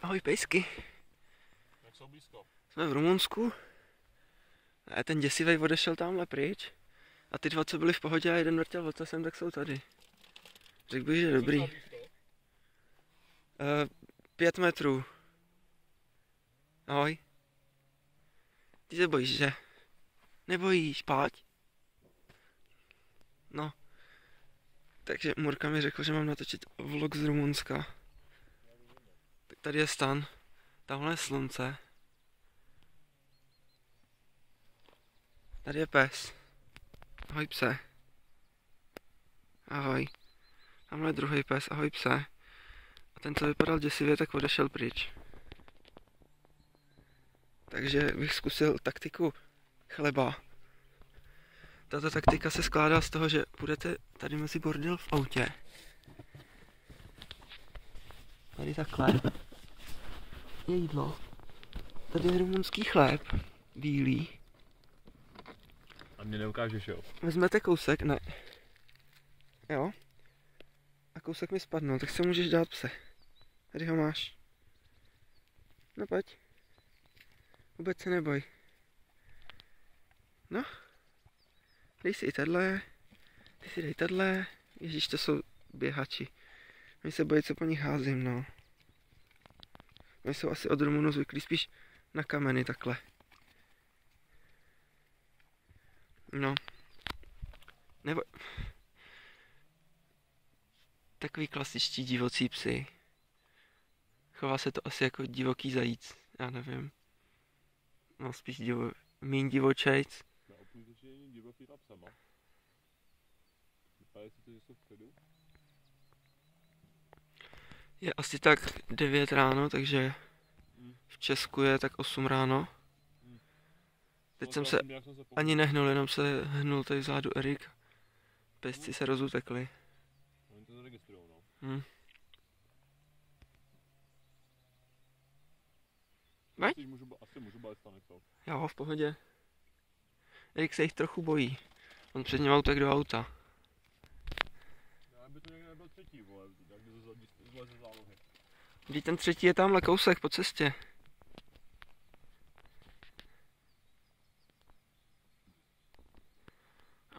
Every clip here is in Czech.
Ahoj pejsky. Jak jsou blízko? Jsme v Rumunsku. A ten děsivej odešel tamhle pryč. A ty dva, co byli v pohodě a jeden vrtěl ocasem, tak jsou tady. Řekl bych, že dobrý. 5 metrů. Ahoj. Ty se bojíš, že? Nebojíš, pojď. No. Takže Murka mi řekl, že mám natočit vlog z Rumunska. Tak tady je stan. Tamhle je slunce. Tady je pes. Ahoj pse. Ahoj. Tamhle je druhý pes. Ahoj pse. A ten, co vypadal děsivě, tak odešel pryč. Takže bych zkusil taktiku chleba. Tato taktika se skládá z toho, že budete tady mezi bordel v autě. Tady takhle. Je jídlo. Tady je rumunský chléb. Bílý. A mě neukážeš, jo? Vezmete kousek, ne. Jo. A kousek mi spadnul, tak se můžeš dát pse. Tady ho máš. No pojď. Vůbec se neboj. No. Dej si i tadle. Ty si dej tadle. Ježíš, to jsou běhači. Oni se bojí, co po nich házím, no. Oni jsou asi od Rumunů zvyklí spíš na kameny takhle. No. Nebo... Takový klasičtí divocí psy. Chová se to asi jako divoký zajíc, já nevím. No spíš míň divočejc. Na opůjčení divoký ta psama. Vypadá si to, že jsou vpředu? Je asi tak 9 ráno, takže v Česku je tak 8 ráno. Teď jsem se ani nehnul, jenom se hnul tady vzadu Erik. Pejsci se rozutekli. Oni to zaregistrujou, no. Asi můžu balit stanicou. Jo, v pohodě. Erik se jich trochu bojí. On před ním utek do auta. Já by to někde nebyl třetí, vole, jak by to ze zálohy. Vždyť ten třetí je tamhle kousek po cestě.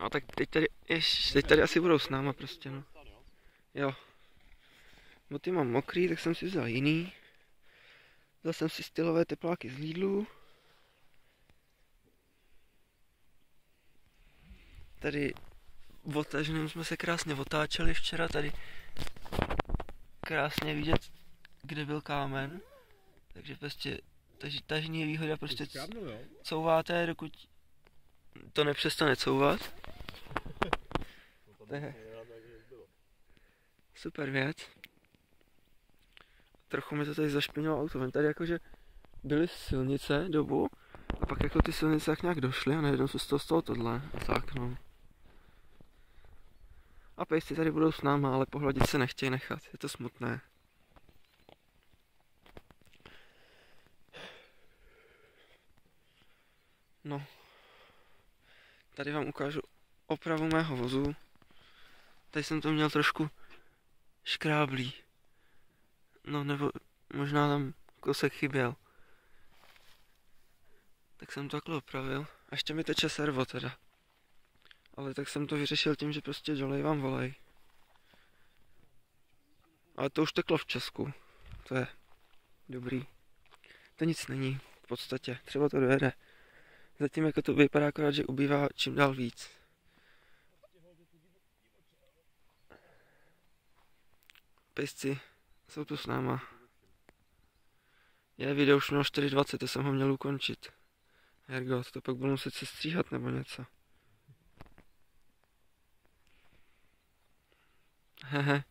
No tak teď tady asi budou s náma prostě, no. Jo. Boty mám mokrý, tak jsem si vzal jiný. Vzal jsem si stylové tepláky z Lidlu. Tady v Otažném jsme se krásně otáčeli včera, tady krásně vidět, kde byl kámen. Takže prostě tažní je výhoda, prostě couváte, dokud to nepřestane couvat. To je super věc. Trochu mi to tady zašpinilo auto, tady jakože byly silnice dobu a pak jako ty silnice jak nějak došly a najednou se z toho tohle a tak no. A pejsci tady budou s náma, ale pohladit se nechtějí nechat, je to smutné. No. Tady vám ukážu opravu mého vozu. Tady jsem to měl trošku škráblý. No nebo možná tam kousek chyběl. Tak jsem to takhle opravil. A ještě mi teče servo teda. Ale tak jsem to vyřešil tím, že prostě dolejvám volej. Ale to už teklo v Česku. To je dobrý. To nic není v podstatě. Třeba to dojede. Zatím jako to vypadá akorát, že ubývá čím dál víc. Pejsci jsou tu s náma. Video už mělo 4:20, to jsem ho měl ukončit. Hergot, to pak budu muset se stříhat nebo něco. Hehe.